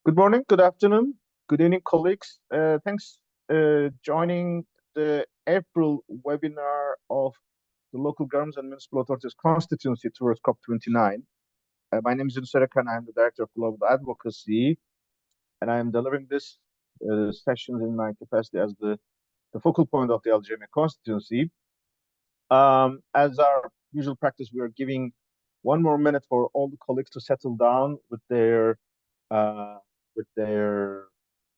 Good morning, good afternoon, good evening, colleagues. Thanks joining the April webinar of the Local Governments and Municipal Authorities Constituency towards COP29. My name is Yunus Erkan. I'm the Director of Global Advocacy, and I am delivering this session in my capacity as the focal point of the LGMA constituency. As our usual practice, we are giving one more minute for all the colleagues to settle down uh, with their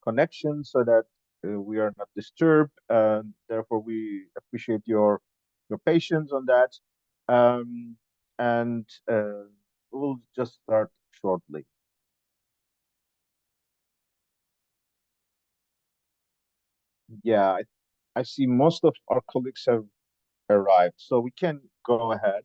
connection so that we are not disturbed. Therefore, we appreciate your patience on that. Um, and we'll just start shortly. Yeah, I see most of our colleagues have arrived, so we can go ahead.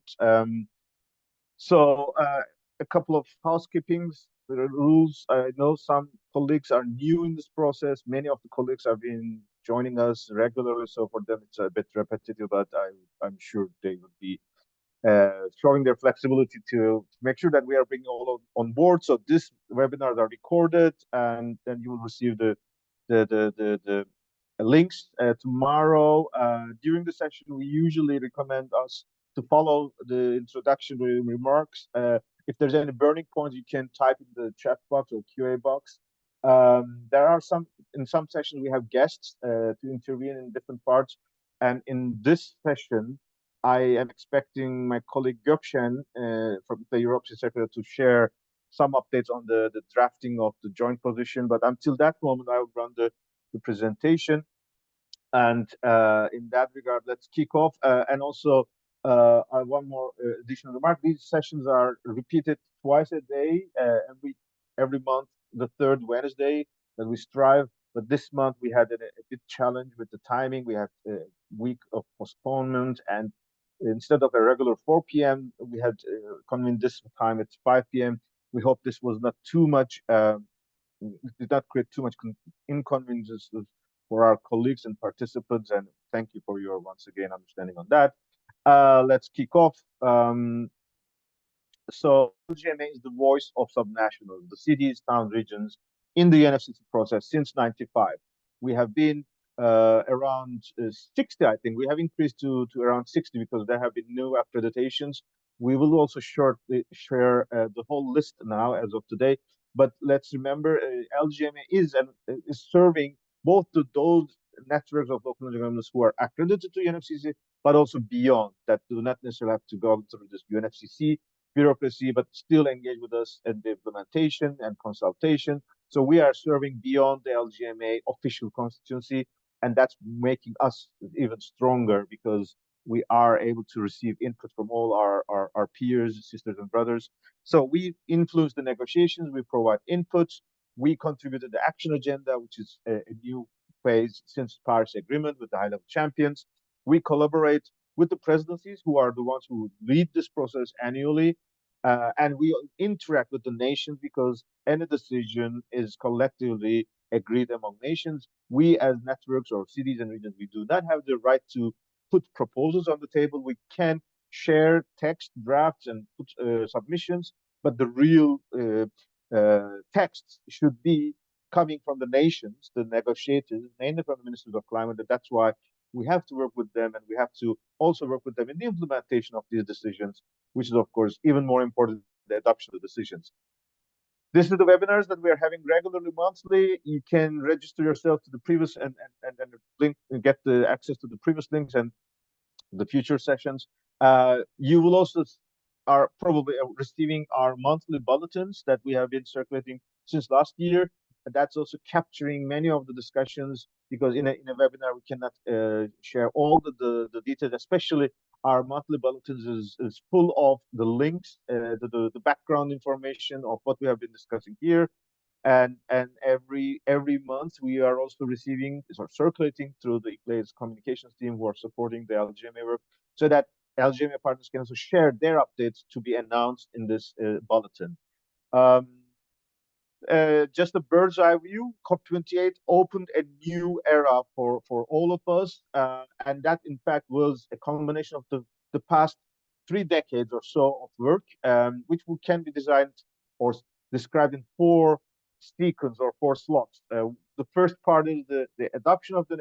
So a couple of housekeepings rules. I know some colleagues are new in this process. Many of the colleagues have been joining us regularly, so for them it's a bit repetitive, but I'm sure they would be showing their flexibility to make sure that we are bringing all on board. So these webinars are recorded, and then you will receive the links tomorrow. During the session, we usually recommend us to follow the introductory remarks. If there's any burning points, you can type in the chat box or QA box. There are in some sessions we have guests to intervene in different parts, and in this session, I am expecting my colleague Gökşen from the European Secretary to share some updates on the drafting of the joint position. But until that moment, I will run the presentation. And in that regard, let's kick off. And also, one more additional remark: these sessions are repeated twice a day, every month, the third Wednesday that we strive. But this month we had a bit challenge with the timing. We had a week of postponement, and instead of a regular 4 p.m., we had convened this time at 5 p.m. We hope this was not too much. Did not create too much inconveniences for our colleagues and participants, and thank you for your once again understanding on that. Let's kick off. So LGMA is the voice of subnationals, the cities, towns, regions in the UNFCCC process since '95. We have been around 60, I think. We have increased to around 60 because there have been new accreditations. We will also shortly share the whole list now as of today. But let's remember, LGMA is serving both to those networks of local governments who are accredited to UNFCCC, but also beyond that do not necessarily have to go through this UNFCCC bureaucracy, but still engage with us in the implementation and consultation. So we are serving beyond the LGMA official constituency, and that's making us even stronger because we are able to receive input from all our peers, sisters, and brothers. So we influence the negotiations, we provide inputs, we contributed the action agenda, which is a new phase since Paris Agreement with the high-level champions. We collaborate with the presidencies, who are the ones who lead this process annually. And we interact with the nations because any decision is collectively agreed among nations. We, as networks or cities and regions, we do not have the right to put proposals on the table. We can share text drafts and put submissions, but the real text should be coming from the nations, the negotiators, mainly from the ministers of climate. That's why we have to work with them, and we have to also work with them in the implementation of these decisions, which is, of course, even more important than the adoption of the decisions. This is the webinars that we are having regularly monthly. You can register yourself to the previous and link and get the access to the previous links and the future sessions. You will also are probably receiving our monthly bulletins that we have been circulating since last year. And that's also capturing many of the discussions because in a webinar we cannot share all the details, especially our monthly bulletins is full of the links, the background information of what we have been discussing here. And every month we are also receiving or circulating through the ICLEI's communications team who are supporting the LGMA work, so that LGMA partners can also share their updates to be announced in this bulletin. Just a bird's eye view, COP28 opened a new era for all of us, and that in fact was a combination of the past 3 decades or so of work, which can be designed or described in 4 sequence or 4 slots. The first part is the adoption of the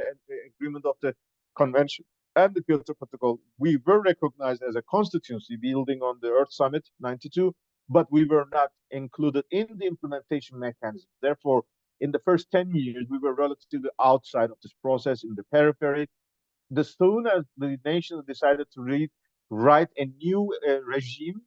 agreement of the convention and the Kyoto Protocol. We were recognized as a constituency building on the Earth Summit 92, but we were not included in the implementation mechanism. Therefore, in the first 10 years, we were relatively outside of this process in the periphery. As soon as the nations decided to write a new regime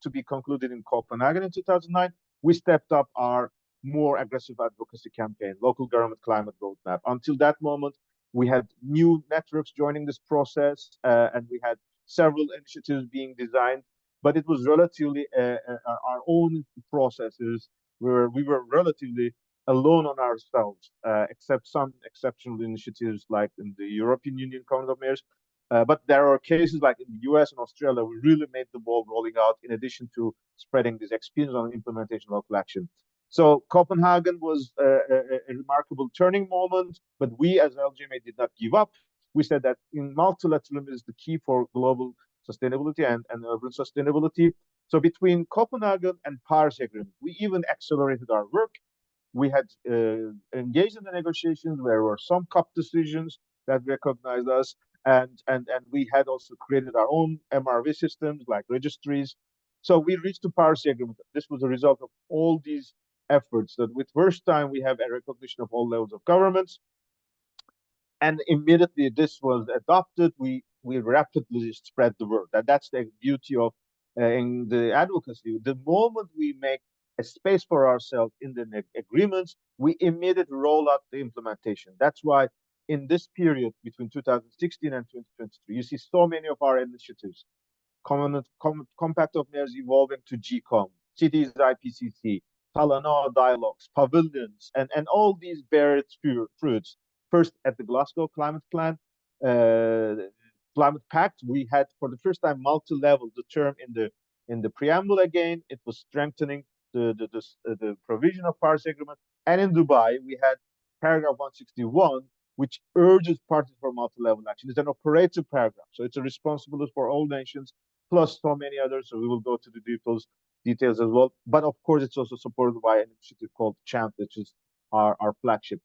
to be concluded in Copenhagen in 2009, we stepped up our more aggressive advocacy campaign, local government climate roadmap. Until that moment, we had new networks joining this process, and we had several initiatives being designed, but it was relatively our own processes where we were relatively alone on ourselves, except some exceptional initiatives like in the European Union Common of Mayors. But there are cases like in the US and Australia, we really made the ball rolling out in addition to spreading this experience on implementation of local action. So Copenhagen was a remarkable turning moment, but we as LGMA did not give up. We said that in multilateralism is the key for global sustainability and urban sustainability. So between Copenhagen and Paris Agreement, we even accelerated our work. We had engaged in the negotiations. There were some COP decisions that recognized us, and we had also created our own MRV systems like registries. So we reached the Paris Agreement. This was a result of all these efforts. That with first time we have a recognition of all levels of governments, and immediately this was adopted. We rapidly spread the word. That's the beauty of in the advocacy. The moment we make a space for ourselves in the agreements, we immediately roll out the implementation. That's why in this period between 2016 and 2023, you see so many of our initiatives. Compact of Mayors evolving to GCOM, Cities IPCC, Talanoa dialogues, pavilions, and all these bear its fruits. First, at the Glasgow Climate Plan, Climate Pact, we had for the first time multi-level the term in the preamble again. It was strengthening the provision of Paris Agreement. And in Dubai, we had paragraph 161, which urges parties for multi-level action. It's an operative paragraph, so it's a responsibility for all nations, plus so many others. So we will go to the details as well. But of course, it's also supported by an initiative called CHAMP, which is our flagship.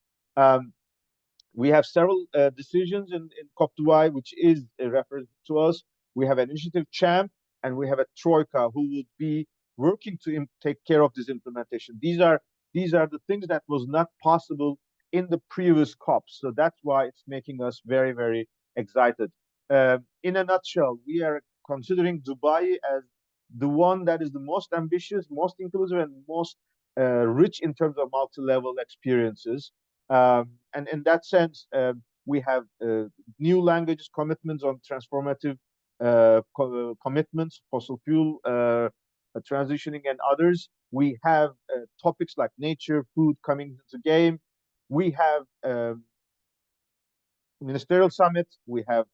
We have several decisions in COP29, which is a reference to us. We have an initiative CHAMP, and we have a Troika who would be working to take care of this implementation. These are the things that was not possible in the previous COPs. So that's why it's making us very, very excited. In a nutshell, we are considering Dubai as the one that is the most ambitious, most inclusive, and most rich in terms of multi-level experiences. And in that sense, we have new languages, commitments on transformative commitments, fossil fuel transitioning, and others. We have topics like nature, food coming into game. We have ministerial summit. We have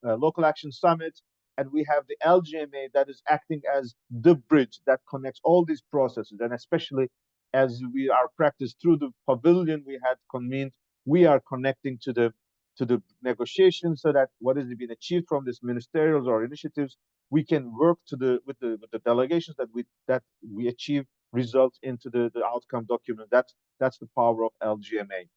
local action summit, and we have the LGMA that is acting as the bridge that connects all these processes, and especially as we are practiced through the pavilion we had convened, we are connecting to the negotiations so that what is being achieved from these ministerials or initiatives, we can work with the delegations that we achieve results into the outcome document. That's the power of LGMA.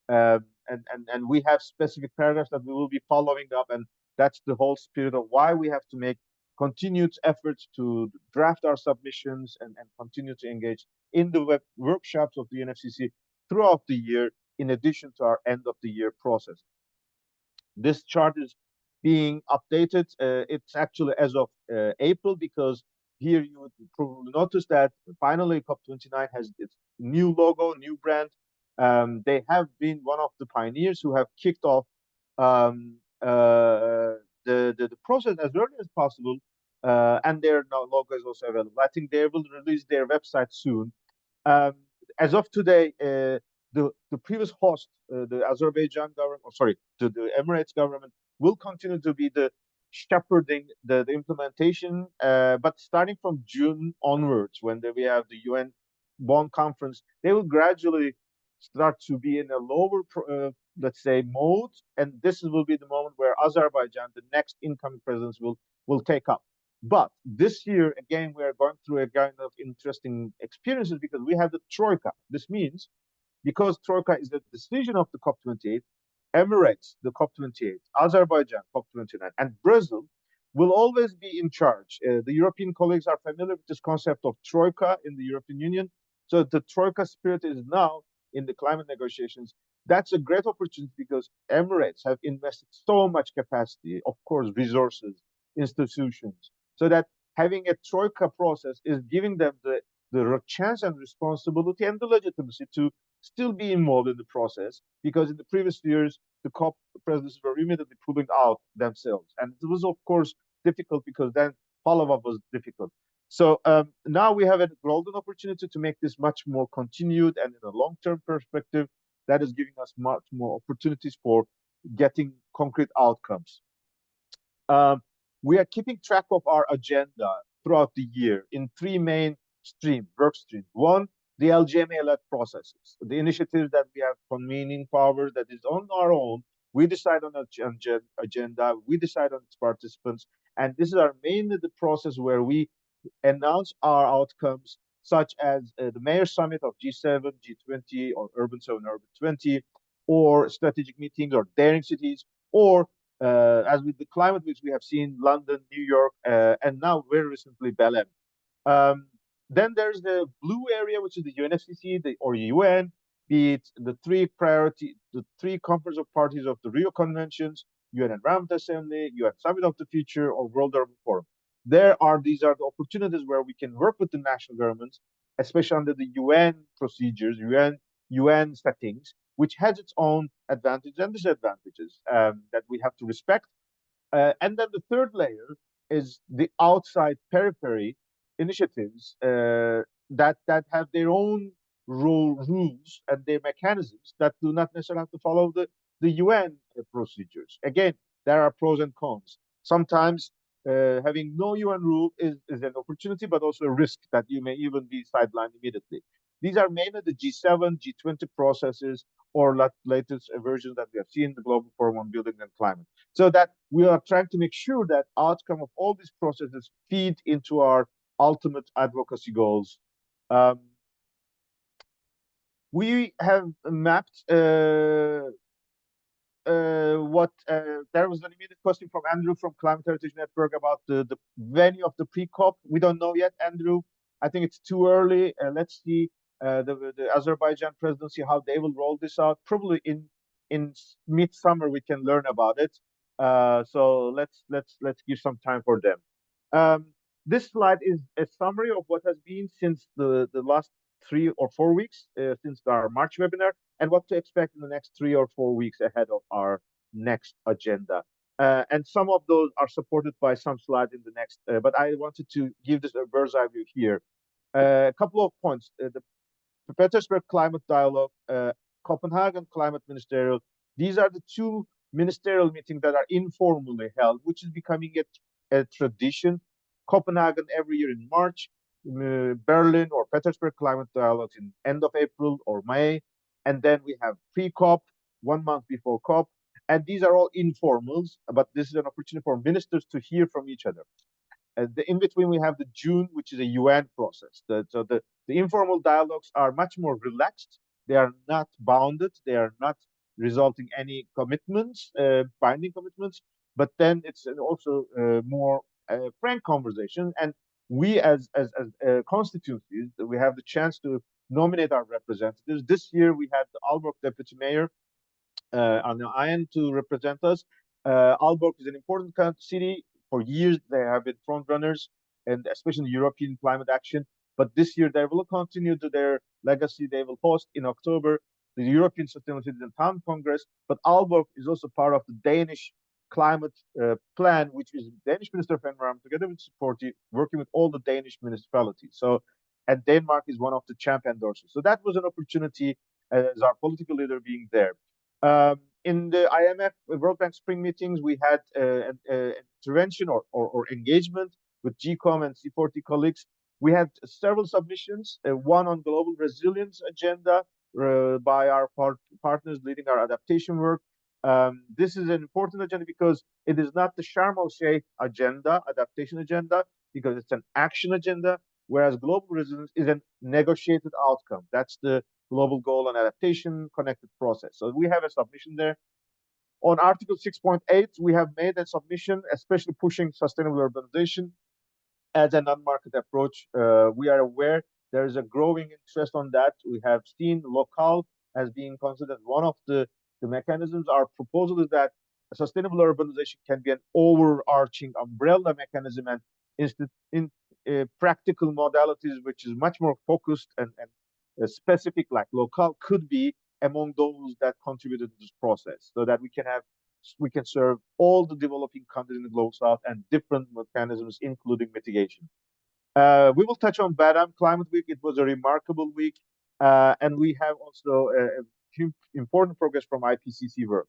And we have specific paragraphs that we will be following up, and that's the whole spirit of why we have to make continued efforts to draft our submissions and continue to engage in the workshops of the UNFCCC throughout the year, in addition to our end of the year process. This chart is being updated. It's actually as of April, because here you would probably notice that finally COP29 has its new logo, new brand. They have been one of the pioneers who have kicked off the process as early as possible, and their logo is also available. I think they will release their website soon. As of today, the previous host, the Azerbaijan government, or sorry, the Emirates government, will continue to be the shepherding the implementation. But starting from June onwards, when we have the UN Bonn conference, they will gradually start to be in a lower, let's say, mode, and this will be the moment where Azerbaijan, the next incoming presidents, will take up. But this year, again, we are going through a kind of interesting experiences because we have the Troika. This means because Troika is the decision of the COP28, Emirates, the COP28, Azerbaijan, COP29, and Brazil will always be in charge. The European colleagues are familiar with this concept of Troika in the European Union. So the Troika spirit is now in the climate negotiations. That's a great opportunity because Emirates have invested so much capacity, of course, resources, institutions, so that having a Troika process is giving them the chance and responsibility and the legitimacy to still be involved in the process because in the previous years, the COP presidents were immediately pulling out themselves. And it was, of course, difficult because then follow-up was difficult. So now we have a golden opportunity to make this much more continued and in a long-term perspective, that is giving us much more opportunities for getting concrete outcomes. Um, we are keeping track of our agenda throughout the year in three main work streams. One, the LGMA-led processes, the initiatives that we have convening power that is on our own. We decide on the agenda, we decide on its participants, and this is our mainly the process where we announce our outcomes, such as the Mayor Summit of G7, G20, or Urban 7, Urban 20, or strategic meetings or daring cities, or as with the climate weeks, we have seen London, New York, and now very recently Belém. Um, then there's the blue area, which is the UNFCCC or UN, be it the three conference of parties of the Rio Conventions, UN Environment Assembly, UN Summit of the Future, or World Urban Forum. These are the opportunities where we can work with the national governments, especially under the UN procedures, UN settings, which has its own advantages and disadvantages that we have to respect. And then the third layer is the outside periphery initiatives that have their own rules and their mechanisms that do not necessarily have to follow the UN procedures. Again, there are pros and cons. Sometimes having no UN rule is an opportunity, but also a risk that you may even be sidelined immediately. These are mainly the G7, G20 processes or latest versions that we have seen, the Global Forum on Building and Climate. So that we are trying to make sure that outcome of all these processes feed into our ultimate advocacy goals. Um, we have mapped what there was an immediate question from Andrew from Climate Heritage Network about the venue of the pre-COP. We don't know yet, Andrew. I think it's too early. Let's see the Azerbaijan presidency how they will roll this out. Probably in midsummer we can learn about it. So let's give some time for them. This slide is a summary of what has been since the last 3 or 4 weeks since our March webinar and what to expect in the next 3 or 4 weeks ahead of our next agenda. And some of those are supported by some slides in the next, but I wanted to give this a bird's eye view here. A couple of points. The Petersburg Climate Dialogue, Copenhagen Climate Ministerial, these are the two ministerial meetings that are informally held, which is becoming a tradition. Copenhagen every year in March, Berlin or Petersburg Climate Dialogues in end of April or May, and then we have pre-COP 1 month before COP, and these are all informals, but this is an opportunity for ministers to hear from each other. In between, we have the June, which is a UN process. So the informal dialogues are much more relaxed. They are not bounded. They are not resulting any commitments, binding commitments. But then it's also more frank conversation. And we, as constituencies, we have the chance to nominate our representatives. This year, we had the Aalborg deputy mayor on the IN to represent us. Aalborg is an important city. For years, they have been front runners, and especially in European climate action. But this year, they will continue to their legacy. They will host in October the European Sustainable Cities and Town Congress. But Aalborg is also part of the Danish climate plan, which is the Danish Minister of Environment, together with Supporti, working with all the Danish municipalities. So, and Denmark is one of the champion endorsers. So that was an opportunity as our political leader being there. In the IMF World Bank Spring meetings, we had an intervention or engagement with GCOM and C40 colleagues. We had several submissions, one on global resilience agenda by our partners leading our adaptation work. This is an important agenda because it is not the Sharm el Sheikh agenda, adaptation agenda, because it's an action agenda, whereas global resilience is a negotiated outcome. That's the global goal on adaptation connected process. So we have a submission there. On Article 6.8, we have made a submission, especially pushing sustainable urbanization as an unmarket approach. We are aware there is a growing interest on that. We have seen local as being considered one of the mechanisms. Our proposal is that sustainable urbanization can be an overarching umbrella mechanism and in practical modalities, which is much more focused and specific, like local, could be among those that contributed to this process, so that we can serve all the developing countries in the global south and different mechanisms, including mitigation. We will touch on Badam Climate Week. It was a remarkable week, and we have also important progress from IPCC work.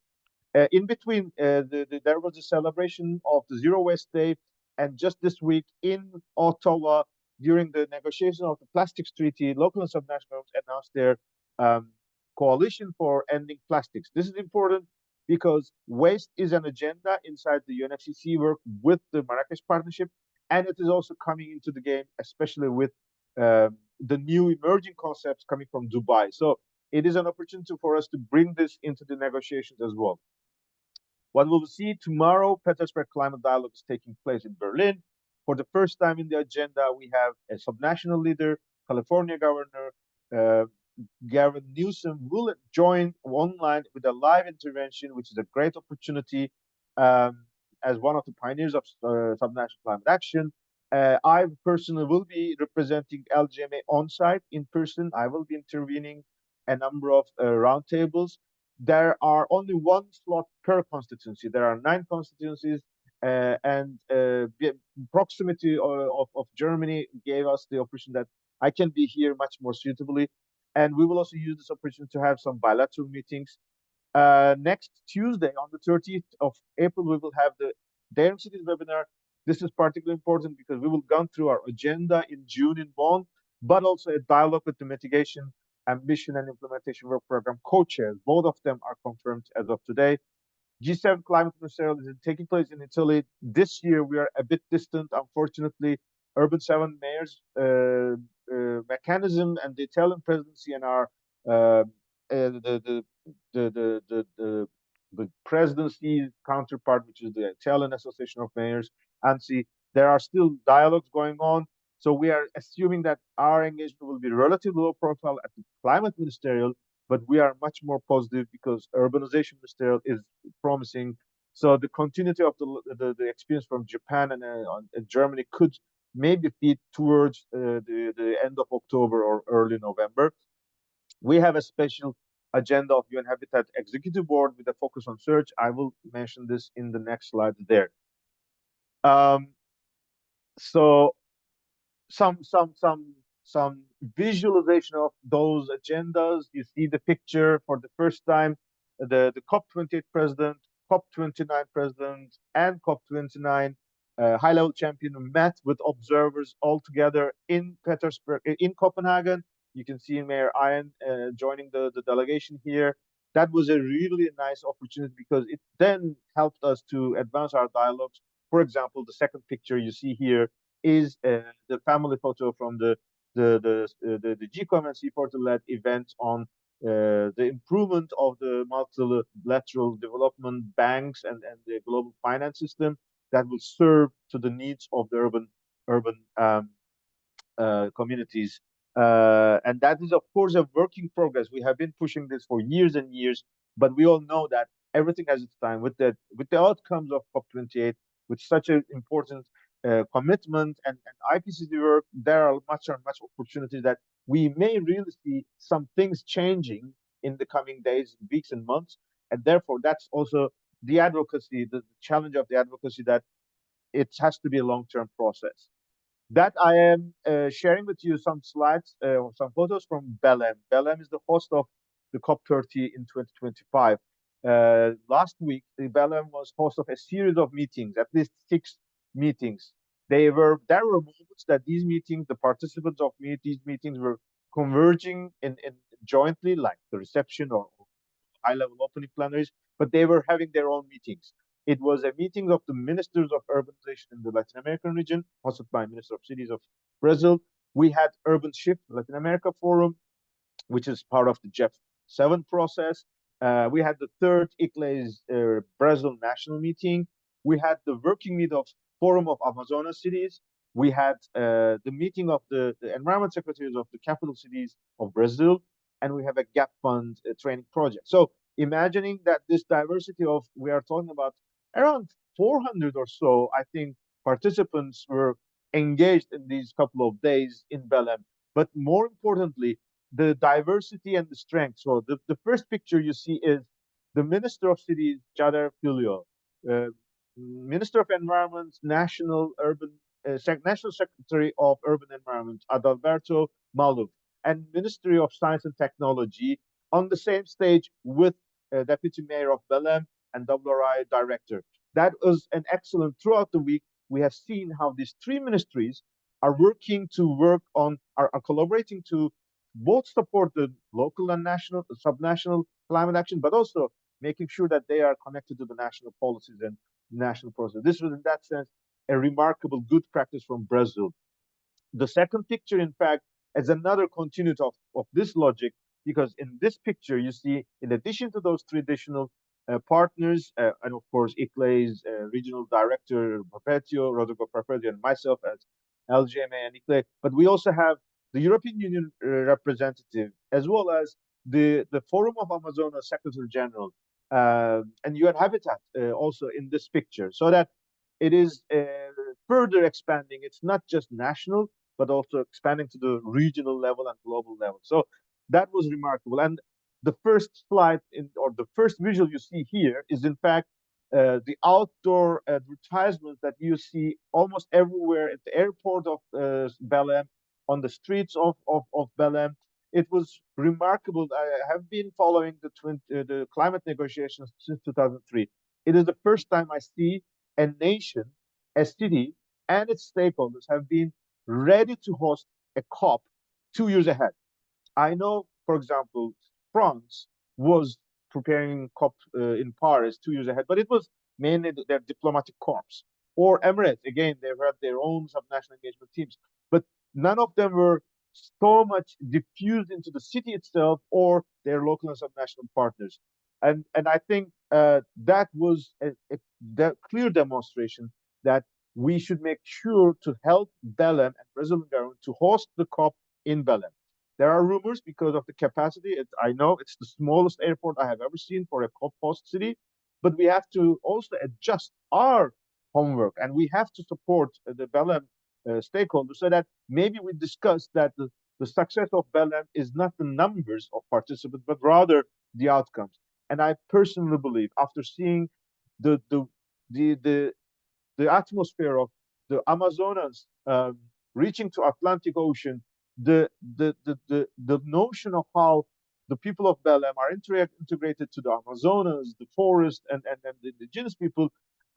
In between, there was a celebration of the Zero Waste Day, and just this week in Ottawa, during the negotiation of the Plastics Treaty, local and subnational governments announced their um, coalition for ending plastics. This is important because waste is an agenda inside the UNFCCC work with the Marrakesh Partnership, and it is also coming into the game, especially with the new emerging concepts coming from Dubai. So it is an opportunity for us to bring this into the negotiations as well. What we'll see tomorrow, Petersburg Climate Dialogue is taking place in Berlin. For the first time in the agenda, we have a subnational leader, California Governor Gavin Newsom will join online with a live intervention, which is a great opportunity as one of the pioneers of subnational climate action. I personally will be representing LGMA on site in person. I will be intervening a number of roundtables. There are only one slot per constituency. There are 9 constituencies, and proximity of Germany gave us the opportunity that I can be here much more suitably. And we will also use this opportunity to have some bilateral meetings. Next Tuesday, on the 30th of April, we will have the Daring Cities webinar. This is particularly important because we will go through our agenda in June in Bonn, but also a dialogue with the mitigation, ambition, and implementation work program co-chairs. Both of them are confirmed as of today. G7 climate ministerial is taking place in Italy. This year, we are a bit distant, unfortunately. Urban 7 mayors mechanism and the Italian presidency and our the presidency counterpart, which is the Italian Association of Mayors, ANSI, there are still dialogues going on. So we are assuming that our engagement will be relatively low profile at the climate ministerial, but we are much more positive because urbanization ministerial is promising. So the continuity of the experience from Japan and Germany could maybe feed towards the end of October or early November. We have a special agenda of UN Habitat Executive Board with a focus on search. I will mention this in the next slide there. So some visualization of those agendas. You see the picture for the first time, the COP28 president, COP29 president, and COP29 high-level champion met with observers all together in Petersburg, in Copenhagen. You can see Mayor Ian joining the delegation here. That was a really nice opportunity because it then helped us to advance our dialogues. For example, the second picture you see here is the family photo from the GCOM and C40-led event on the improvement of the multilateral development banks and the global finance system that will serve to the needs of the urban communities. And that is, of course, a work in progress. We have been pushing this for years and years, but we all know that everything has its time. With the outcomes of COP28, with such an important commitment and IPCC work, there are much opportunities that we may really see some things changing in the coming days, weeks, and months. And therefore, that's also the advocacy, the challenge of the advocacy, that it has to be a long-term process. That I am sharing with you some slides, some photos from Belém. Belém is the host of the COP30 in 2025. Last week, Belém was host of a series of meetings, at least 6 meetings. There were moments that these meetings, the participants of these meetings were converging in jointly, like the reception or high-level opening plenaries. but they were having their own meetings. It was a meeting of the ministers of urbanization in the Latin American region, hosted by Minister of Cities of Brazil. We had Urban Shift Latin America Forum, which is part of the Jeff 7 process. We had the third ICLE's Brazil national meeting. We had the working meet of Forum of Amazonas cities. We had the meeting of the environment secretaries of the capital cities of Brazil, and we have a gap fund training project. So imagining that this diversity of, we are talking about around 400 or so, I think, participants were engaged in these couple of days in Belém. But more importantly, the diversity and the strength. So the first picture you see is the Minister of Cities, Jader Filho, uh, Minister of Environment, National Secretary of Urban Environment, Adalberto Maluf, and Ministry of Science and Technology on the same stage with Deputy Mayor of Belém and WRI Director. That was an excellent, throughout the week, we have seen how these three ministries are working to work on, are collaborating to both support the local and national, subnational climate action, but also making sure that they are connected to the national policies and national process. This was, in that sense, a remarkable good practice from Brazil. The second picture, in fact, is another continuity of this logic, because in this picture, you see, in addition to those traditional partners, and of course, ICLE's regional director, Rodrigo Perpetio, and myself as LGMA and ICLE, but we also have the European Union representative, as well as the Forum of Amazonas Secretary General, and UN Habitat also in this picture, so that it is further expanding. It's not just national, but also expanding to the regional level and global level. So that was remarkable. And the first slide or the first visual you see here is, in fact, the outdoor advertisements that you see almost everywhere at the airport of Belém, on the streets of Belém. It was remarkable. I have been following the climate negotiations since 2003. It is the first time I see a nation, a city, and its stakeholders have been ready to host a COP 2 years ahead. I know, for example, France was preparing COP in Paris 2 years ahead, but it was mainly their diplomatic corps. Or Emirates, again, they had their own subnational engagement teams, but none of them were so much diffused into the city itself or their local and subnational partners. And I think that was a clear demonstration that we should make sure to help Belém and Brazilian government to host the COP in Belém. There are rumors because of the capacity. I know it's the smallest airport I have ever seen for a COP host city, but we have to also adjust our homework, and we have to support the Belém stakeholders, so that maybe we discuss that the success of Belém is not the numbers of participants, but rather the outcomes. And I personally believe, after seeing the the the the atmosphere of the Amazonas reaching to Atlantic Ocean, the notion of how the people of Belém are integrated to the Amazonas, the forest, and the indigenous people.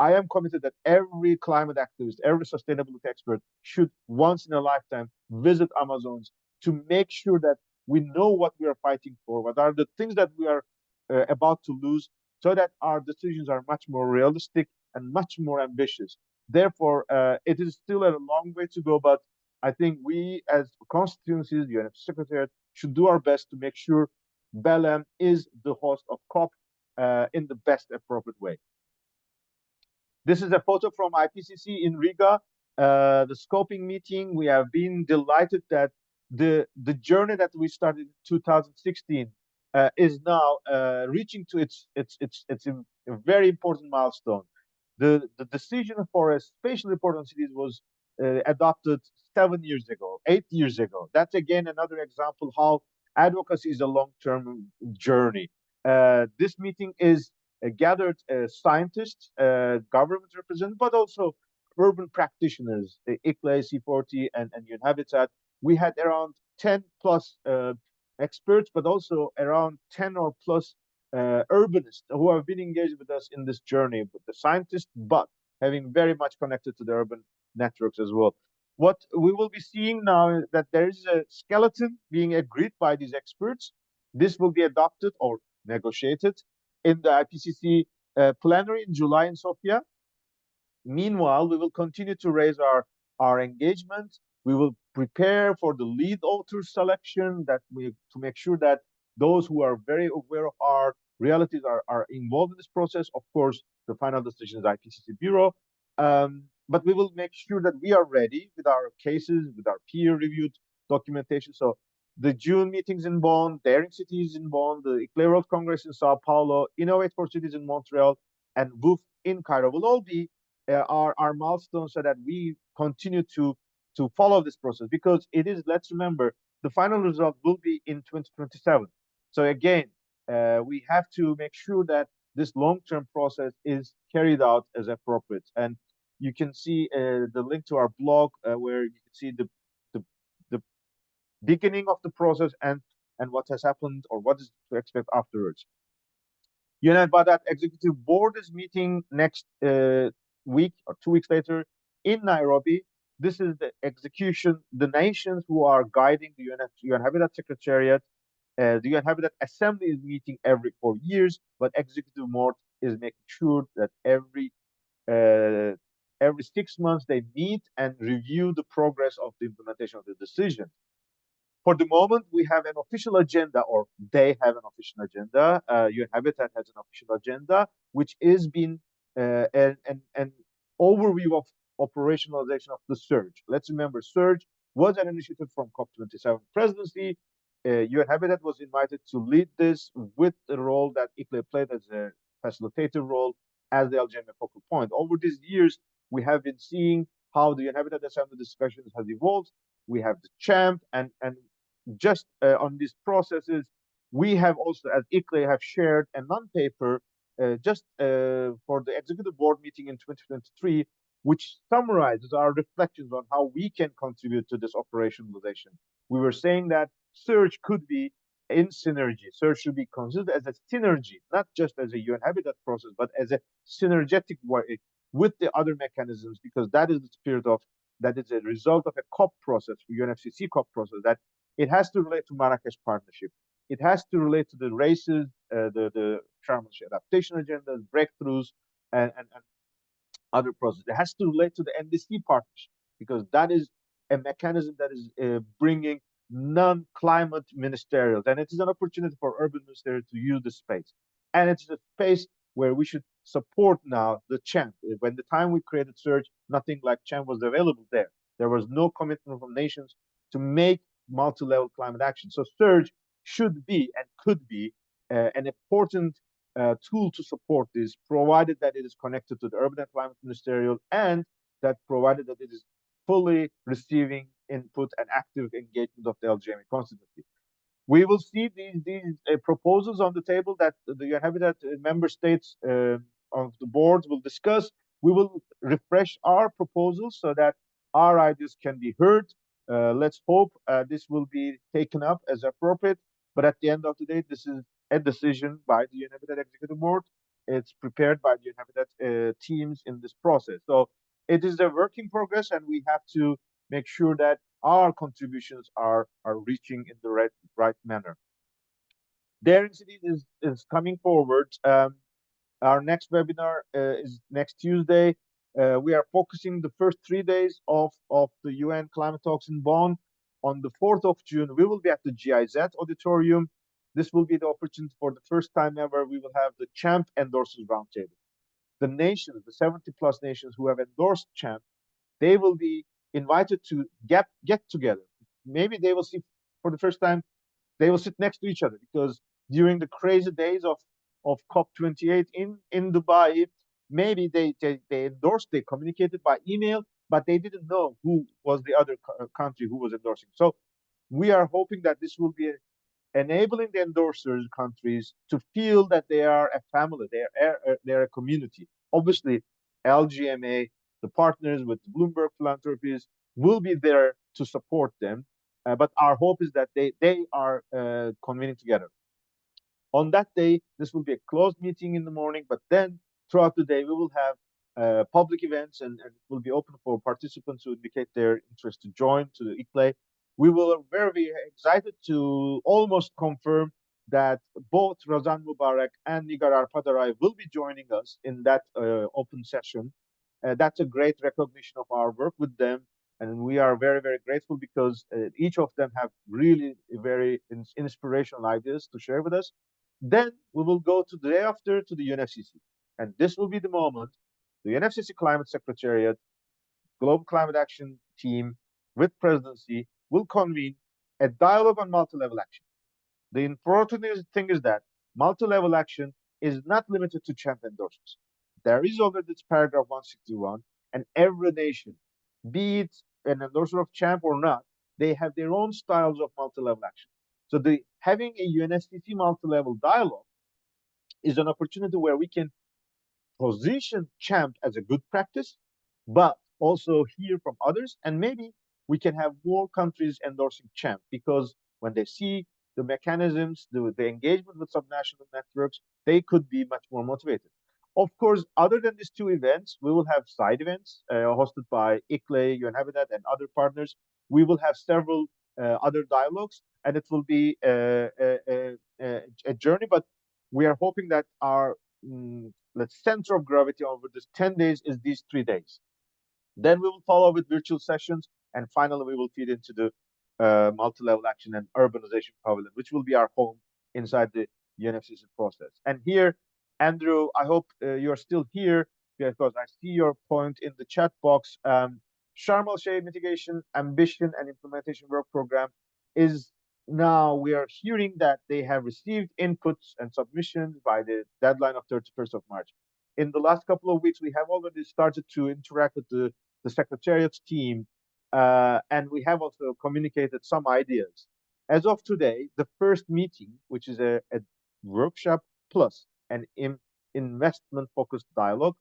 I am committed that every climate activist, every sustainability expert should once in a lifetime visit Amazons to make sure that we know what we are fighting for, what are the things that we are about to lose, so that our decisions are much more realistic and much more ambitious. Therefore, it is still a long way to go, but I think we as constituencies, UNF Secretariat, should do our best to make sure Belém is the host of COP in the best appropriate way. This is a photo from IPCC in Riga, the scoping meeting. We have been delighted that the journey that we started in 2016 is now reaching to its a very important milestone. The decision for a spatial report on cities was adopted 7 years ago, 8 years ago. That's again another example how advocacy is a long-term journey. This meeting is gathered scientists, government representatives, but also urban practitioners, ICLE, C40, and UN Habitat. We had around 10 plus experts, but also around 10 or plus urbanists who have been engaged with us in this journey with the scientists, but having very much connected to the urban networks as well. What we will be seeing now is that there is a skeleton being agreed by these experts. This will be adopted or negotiated. in the IPCC plenary in July in Sofia. Meanwhile, we will continue to raise our engagement. We will prepare for the lead author selection to make sure that those who are very aware of our realities are involved in this process. Of course, the final decision is IPCC Bureau. But we will make sure that we are ready with our cases, with our peer-reviewed documentation. So the June meetings in Bonn, Daring Cities in Bonn, the ICLEI World Congress in Sao Paulo, Innovate for Cities in Montreal, and WOOF in Cairo will all be our milestones so that we continue to follow this process, because it is, let's remember, the final result will be in 2027. So again, we have to make sure that this long-term process is carried out as appropriate. And you can see the link to our blog where you can see the, the beginning of the process and what has happened or what is to expect afterwards. UNED Executive Board is meeting next week or 2 weeks later in Nairobi. This is the execution, the nations who are guiding the UN Habitat Secretariat. The UN Habitat Assembly is meeting every 4 years, but Executive Board is making sure that every 6 months they meet and review the progress of the implementation of the decision. For the moment, we have an official agenda, or they have an official agenda. UN Habitat has an official agenda, which is being an overview of operationalization of the surge. Let's remember, surge was an initiative from COP27 presidency. UN Habitat was invited to lead this with the role that ICLEI played as a facilitator role as the LGMA focal point. Over these years, we have been seeing how the UN Habitat Assembly discussions has evolved. We have the champ, and just on these processes, we have also, as ICLEI, have shared a non-paper just for the executive board meeting in 2023, which summarizes our reflections on how we can contribute to this operationalization. We were saying that search could be in synergy. Search should be considered as a synergy, not just as a UN Habitat process, but as a synergetic way with the other mechanisms, because that is the spirit of, that is a result of a COP process, UNFCCC COP process, that it has to relate to Marrakesh Partnership. It has to relate to the races, the Sharm el-Sheikh adaptation agendas, breakthroughs, and other processes. It has to relate to the NDC partnership, because that is a mechanism that is bringing non-climate ministerials, and it is an opportunity for urban ministerials to use the space. And it's a space where we should support now the champ. When the time we created Surge, nothing like champ was available there. There was no commitment from nations to make multi-level climate action. So Surge should be and could be an important tool to support this, provided that it is connected to the urban and climate ministerial, and that provided that it is fully receiving input and active engagement of the LGMA constituency. We will see these proposals on the table that the UN Habitat member states of the boards will discuss. We will refresh our proposals so that our ideas can be heard. Let's hope this will be taken up as appropriate. But at the end of the day, this is a decision by the UN Habitat Executive Board. It's prepared by the UN Habitat teams in this process. So it is a work in progress, and we have to make sure that our contributions are reaching in the right manner. Daring Cities is coming forward. Our next webinar is next Tuesday. We are focusing the first 3 days of the UN climate talks in Bonn. On the 4th of June, we will be at the GIZ auditorium. This will be the opportunity for the first time ever. We will have the Champ Endorsers Roundtable. The nations, the 70 plus nations who have endorsed Champ, they will be invited to get together. Maybe they will see for the first time, they will sit next to each other, because during the crazy days of COP28 in Dubai, maybe they endorsed, they communicated by email, but they didn't know who was the other country who was endorsing. So we are hoping that this will be enabling the endorsers countries to feel that they are a family, they're a community. Obviously, LGMA, the partners with Bloomberg Philanthropies, will be there to support them. But our hope is that they are convening together. On that day, this will be a closed meeting in the morning, but then throughout the day, we will have public events, and it will be open for participants who indicate their interest to join to the ICLEI. We will very excited to almost confirm that both Razan Mubarak and Nigar Arpadaray will be joining us in that open session. That's a great recognition of our work with them, and we are very, very grateful because each of them have really very inspirational ideas to share with us. Then we will go to the day after to the UNFCCC, and this will be the moment the UNFCCC Climate Secretariat, Global Climate Action Team with presidency will convene a dialogue on multi-level action. The important thing is that multi-level action is not limited to champ endorsers. There is already this paragraph 161, and every nation, be it an endorser of champ or not, they have their own styles of multi-level action. So having a UNFCCC multi-level dialogue is an opportunity where we can position champ as a good practice, but also hear from others, and maybe we can have more countries endorsing champ because when they see the mechanisms, the engagement with subnational networks, they could be much more motivated. Of course, other than these two events, we will have side events hosted by ICLE, UN Habitat, and other partners. We will have several other dialogues, and it will be a journey, but we are hoping that our the center of gravity over this 10 days is these 3 days. Then we will follow with virtual sessions, and finally we will feed into the multi-level action and urbanization pavilion, which will be our home inside the UNFCCC process. And here, Andrew, I hope you're still here because I see your point in the chat box. Sharm el-Sheikh Mitigation Ambition and Implementation Work Program is now we are hearing that they have received inputs and submissions by the deadline of 31st of March. In the last couple of weeks, we have already started to interact with the Secretariat's team, and we have also communicated some ideas. As of today, the first meeting, which is a workshop plus an investment-focused dialogue,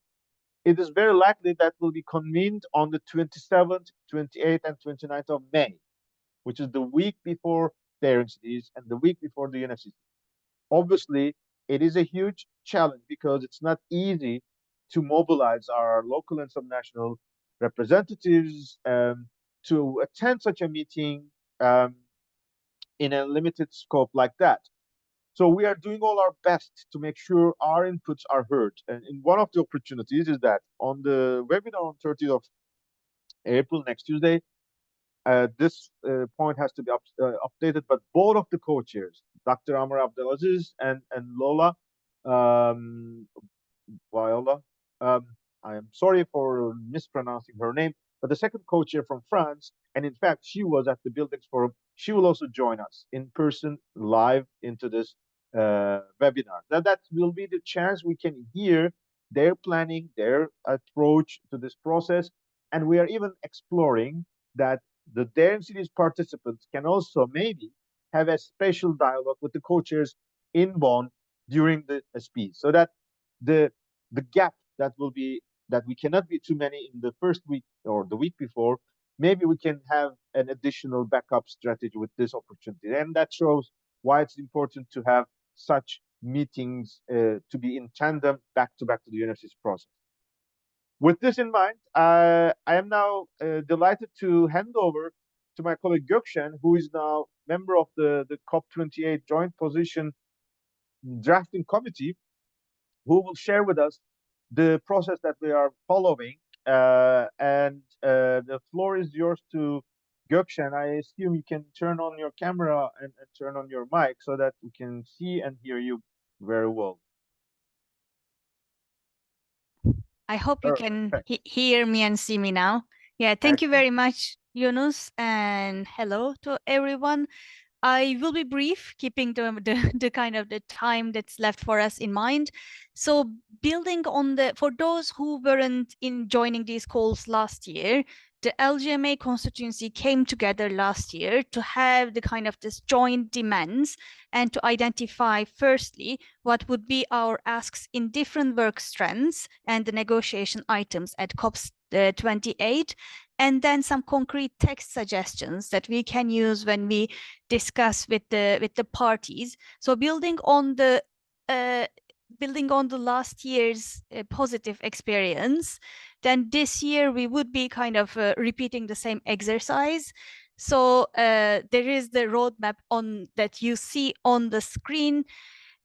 it is very likely that will be convened on the 27th, 28th, and 29th of May, which is the week before their cities and the week before the UNFCCC. Obviously, it is a huge challenge because it's not easy to mobilize our local and subnational representatives to attend such a meeting in a limited scope like that. So we are doing all our best to make sure our inputs are heard. And in one of the opportunities is that on the webinar on 30th of April, next Tuesday, this point has to be updated, but both of the co-chairs, Dr. Amar Abdelaziz and Lola Viola, I am sorry for mispronouncing her name, but the second co-chair from France, and in fact, she was at the Buildings Forum, she will also join us in person live into this webinar. Now that will be the chance we can hear their planning, their approach to this process, and we are even exploring that the Daring Cities participants can also maybe have a special dialogue with the co-chairs in Bonn during the SP, so that the gap that will be that we cannot be too many in the first week or the week before, maybe we can have an additional backup strategy with this opportunity, and that shows why it's important to have such meetings to be in tandem back to the UNFCCC process. With this in mind, I am now delighted to hand over to my colleague Gökşen, who is now member of the COP28 Joint Position Drafting Committee, who will share with us the process that we are following. And the floor is yours to Gökşen. I assume you can turn on your camera and turn on your mic so that we can see and hear you very well. I hope you can hear me and see me now. Yeah, thank you very much, Yunus, and hello to everyone. I will be brief, keeping the kind of the time that's left for us in mind. So building on for those who weren't in joining these calls last year, the LGMA constituency came together last year to have the kind of this joint demands and to identify firstly what would be our asks in different work strands and the negotiation items at COP28, and then some concrete text suggestions that we can use when we discuss with the parties. So building on the last year's positive experience, then this year we would be kind of repeating the same exercise. So there is the roadmap on that you see on the screen.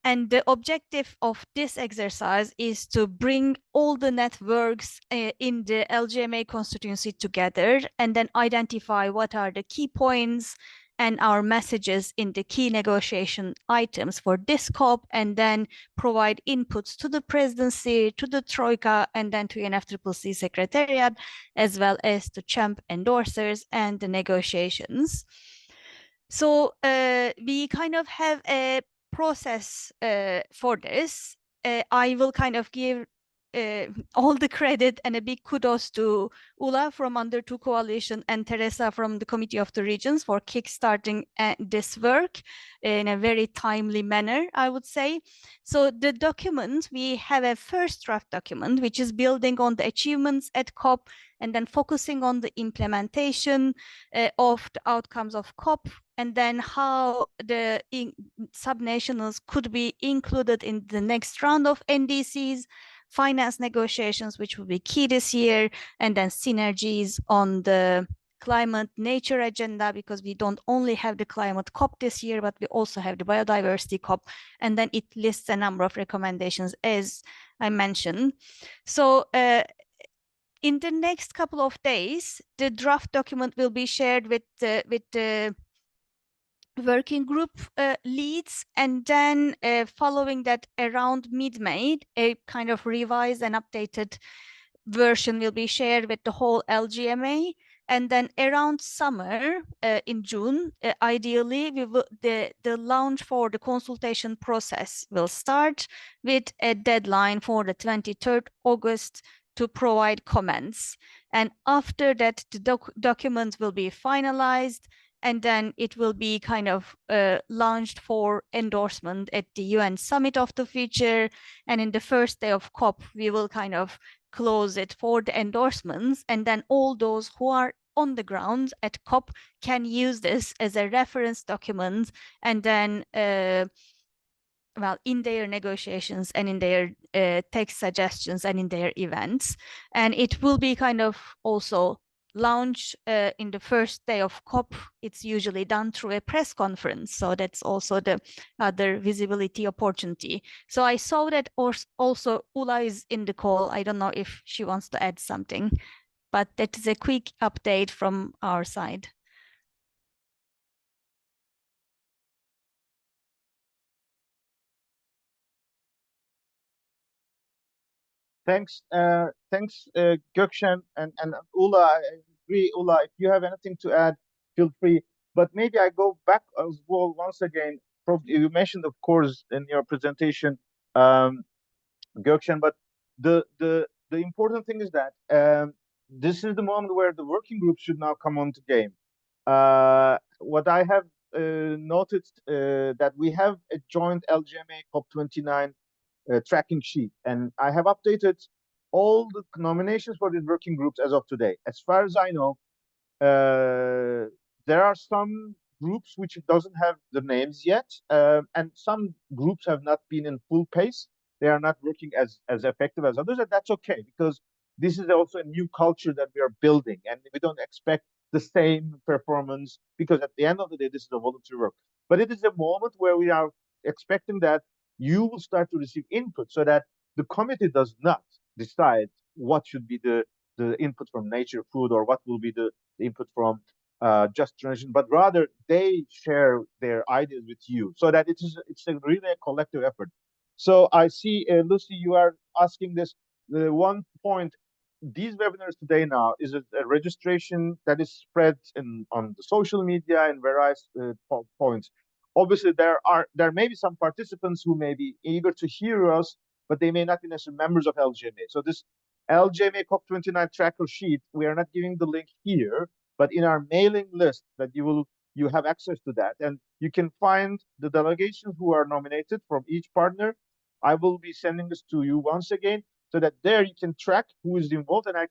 And the objective of this exercise is to bring all the networks in the LGMA constituency together and then identify what are the key points and our messages in the key negotiation items for this COP, and then provide inputs to the presidency, to the Troika, and then to UNFCCC Secretariat, as well as to CHAMP endorsers and the negotiations. So we kind of have a process for this. I will kind of give all the credit and a big kudos to Ula from Under Two Coalition and Teresa from the Committee of the Regions for kickstarting this work in a very timely manner, I would say. So the document, we have a first draft document, which is building on the achievements at COP and then focusing on the implementation of the outcomes of COP, and then how the subnationals could be included in the next round of NDCs, finance negotiations, which will be key this year, and then synergies on the climate nature agenda, because we don't only have the climate COP this year, but we also have the biodiversity COP, and then it lists a number of recommendations, as I mentioned. So in the next couple of days, the draft document will be shared with the working group leads, and then following that, around mid-May, a kind of revised and updated version will be shared with the whole LGMA. And then around summer, in June, ideally, the launch for the consultation process will start with a deadline for the 23rd August to provide comments. And after that, the document will be finalized, and then it will be kind of launched for endorsement at the UN Summit of the Future. And in the first day of COP, we will kind of close it for the endorsements. And then all those who are on the ground at COP can use this as a reference document, and then well, in their negotiations and in their text suggestions and in their events. And it will be kind of also launched in the first day of COP. It's usually done through a press conference. So that's also the other visibility opportunity. So I saw that also Ula is in the call. I don't know if she wants to add something, but that is a quick update from our side. Thanks, Gökşen and Ula. I agree, Ula. If you have anything to add, feel free. But maybe I go back as well once again. You mentioned, of course, in your presentation, Gökşen, but the important thing is that this is the moment where the working group should now come on to game. What I have noticed that we have a joint LGMA COP29 tracking sheet, and I have updated all the nominations for these working groups as of today. As far as I know, there are some groups which doesn't have the names yet, and some groups have not been in full pace. They are not working as effective as others, and that's okay, because this is also a new culture that we are building, and we don't expect the same performance, because at the end of the day, this is a voluntary work. But it is a moment where we are expecting that you will start to receive input, so that the committee does not decide what should be the input from nature food, or what will be the input from just transition, but rather they share their ideas with you, so that it's really a collective effort. So I see, Lucy, you are asking this. The one point, these webinars today now is a registration that is spread on the social media and various points. Obviously, there may be some participants who may be eager to hear us, but they may not be necessarily members of LGMA. So this LGMA COP29 tracker sheet, we are not giving the link here, but in our mailing list that you have access to that, and you can find the delegations who are nominated from each partner. I will be sending this to you once again, so that there you can track who is involved, and I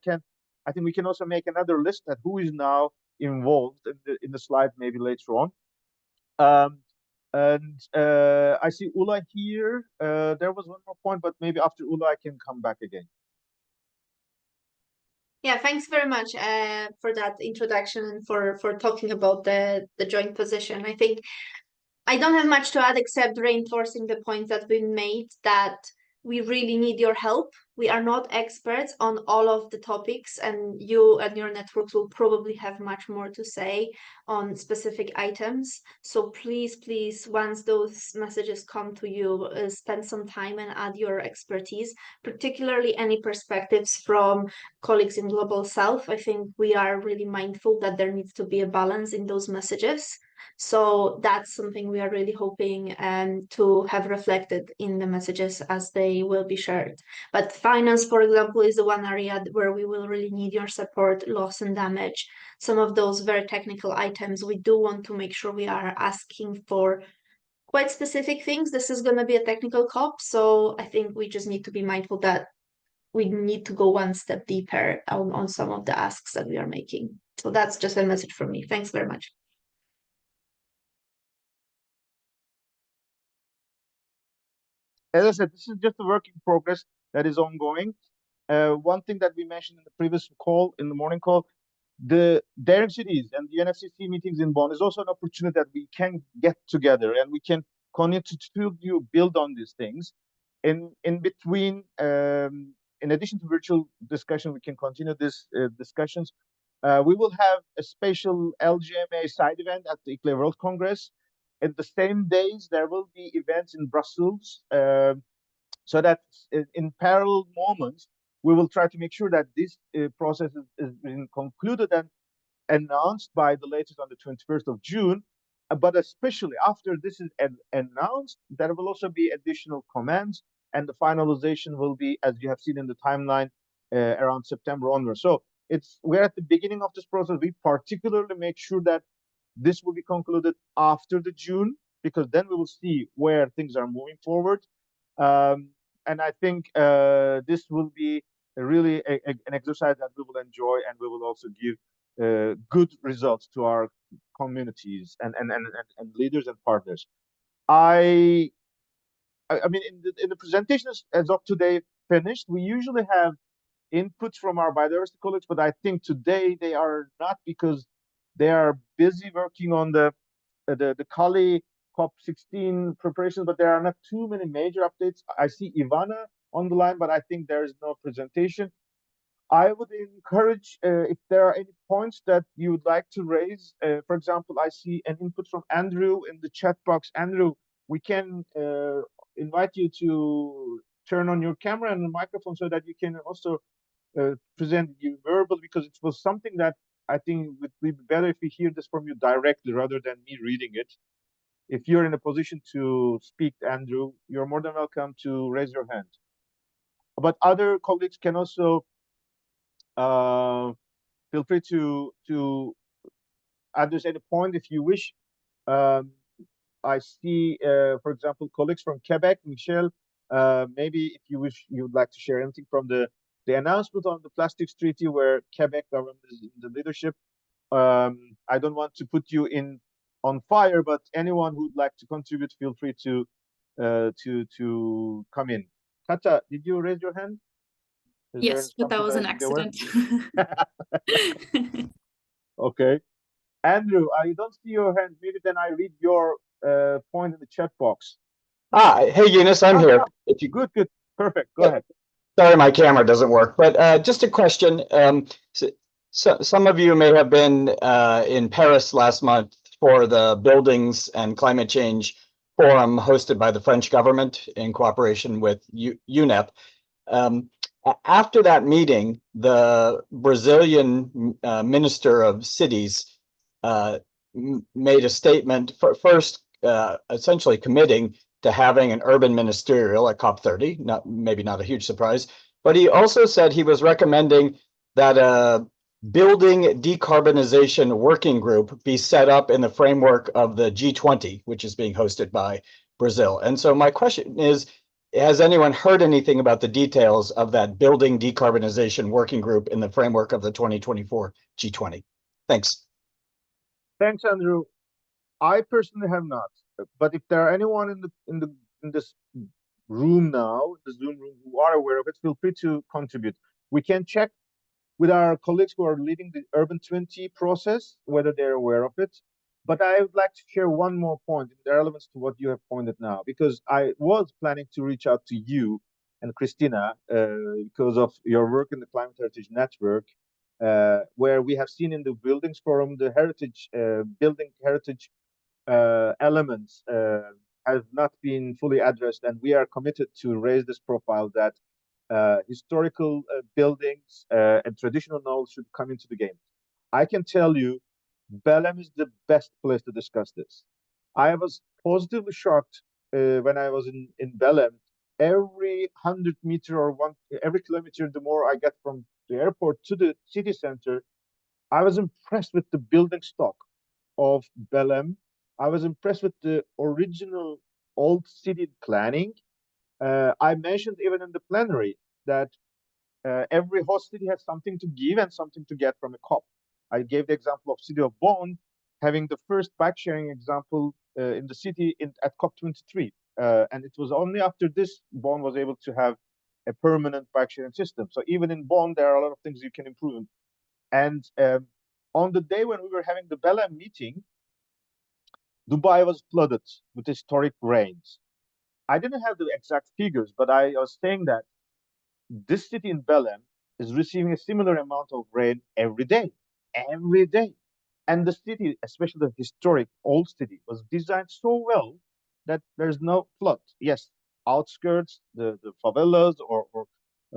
think we can also make another list that who is now involved in the slide maybe later on. And I see Ula here. There was one more point, but maybe after Ula I can come back again. Yeah, thanks very much for that introduction and for talking about the joint position. I think I don't have much to add except reinforcing the points that we made, that we really need your help. We are not experts on all of the topics, and you and your networks will probably have much more to say on specific items. So please, please, once those messages come to you, spend some time and add your expertise, particularly any perspectives from colleagues in Global South. I think we are really mindful that there needs to be a balance in those messages. So that's something we are really hoping to have reflected in the messages as they will be shared. But finance, for example, is the one area where we will really need your support, loss and damage. Some of those very technical items, we do want to make sure we are asking for quite specific things. This is going to be a technical COP, so I think we just need to be mindful that we need to go one step deeper on some of the asks that we are making. So that's just a message from me. Thanks very much. As I said, this is just a work in progress that is ongoing. One thing that we mentioned in the previous call, in the morning call, the daring cities and the NFCC meetings in Bonn is also an opportunity that we can get together and we can continue to build on these things. In between, in addition to virtual discussion, we can continue these discussions. We will have a special LGMA side event at the ICLE World Congress. In the same days, there will be events in Brussels, so that in parallel moments, we will try to make sure that this process is being concluded and announced by the latest on the 21st of June. But especially after this is announced, there will also be additional comments, and the finalization will be, as you have seen in the timeline, around September onwards. So we're at the beginning of this process. We particularly make sure that this will be concluded after the June, because then we will see where things are moving forward. And I think this will be really an exercise that we will enjoy, and we will also give good results to our communities and leaders and partners. I mean, in the presentations as of today finished, we usually have inputs from our biodiversity colleagues, but I think today they are not, because they are busy working on the Cali COP16 preparations, but there are not too many major updates. I see Ivana on the line, but I think there is no presentation. I would encourage, if there are any points that you would like to raise. For example, I see an input from Andrew in the chat box. Andrew, we can invite you to turn on your camera and the microphone so that you can also present you verbal, because it was something that I think would be better if we hear this from you directly rather than me reading it. If you're in a position to speak, Andrew, you're more than welcome to raise your hand. But other colleagues can also feel free to address any point if you wish. I see, for example, colleagues from Quebec, Michel. Maybe if you wish, you would like to share anything from the announcement on the plastics treaty, where Quebec government is in the leadership. I don't want to put you on fire, but anyone who'd like to contribute, feel free to come in. Kata, did you raise your hand? Yes, but that was an accident. Okay. Andrew, I don't see your hand. Maybe then I read your point in the chat box. Hey, Eunice, I'm here. If you good, perfect. Go ahead. Sorry, my camera doesn't work, but just a question. So some of you may have been in Paris last month for the Buildings and Climate Change Forum hosted by the French government in cooperation with UNEP. After that meeting, the Brazilian Minister of Cities made a statement, first essentially committing to having an urban ministerial at COP30, maybe not a huge surprise, but he also said he was recommending that a building decarbonization working group be set up in the framework of the G20, which is being hosted by Brazil. And so my question is, has anyone heard anything about the details of that building decarbonization working group in the framework of the 2024 G20? Thanks. Thanks, Andrew. I personally have not, but if there are anyone in this room now, the Zoom room, who are aware of it, feel free to contribute. We can check with our colleagues who are leading the Urban 20 process, whether they're aware of it. But I would like to share one more point in relevance to what you have pointed now, because I was planning to reach out to you and Christina because of your work in the Climate Heritage Network, where we have seen in the Buildings Forum the heritage, building heritage elements have not been fully addressed, and we are committed to raise this profile that historical buildings and traditional knowledge should come into the game. I can tell you, Belém is the best place to discuss this. I was positively shocked when I was in Belém. Every 100 meter or every kilometer, the more I get from the airport to the city center, I was impressed with the building stock of Belém. I was impressed with the original old city planning. I mentioned even in the plenary that every host city has something to give and something to get from a COP. I gave the example of city of Bonn having the first bike sharing example in the city at COP29. And it was only after this Bonn was able to have a permanent bike sharing system. So even in Bonn, there are a lot of things you can improve. And on the day when we were having the Belém meeting, Dubai was flooded with historic rains. I didn't have the exact figures, but I was saying that this city in Belém is receiving a similar amount of rain every day. And the city, especially the historic old city, was designed so well that there's no flood. Yes, outskirts, the favelas or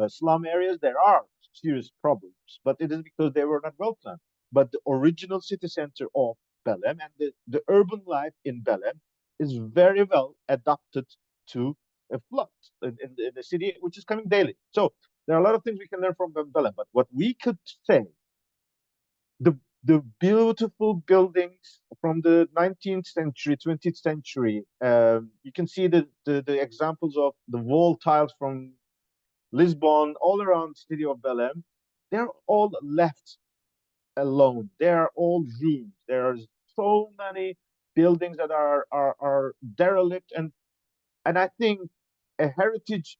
slum areas, there are serious problems, but it is because they were not well planned. But the original city center of Belém and the urban life in Belém is very well adapted to a flood in the city, which is coming daily. So there are a lot of things we can learn from Belém. But what we could say, the beautiful buildings from the 19th century, 20th century, you can see the examples of the wall tiles from Lisbon, all around the city of Belém. They're all left alone. They are all ruined. There are so many buildings that are derelict, and I think a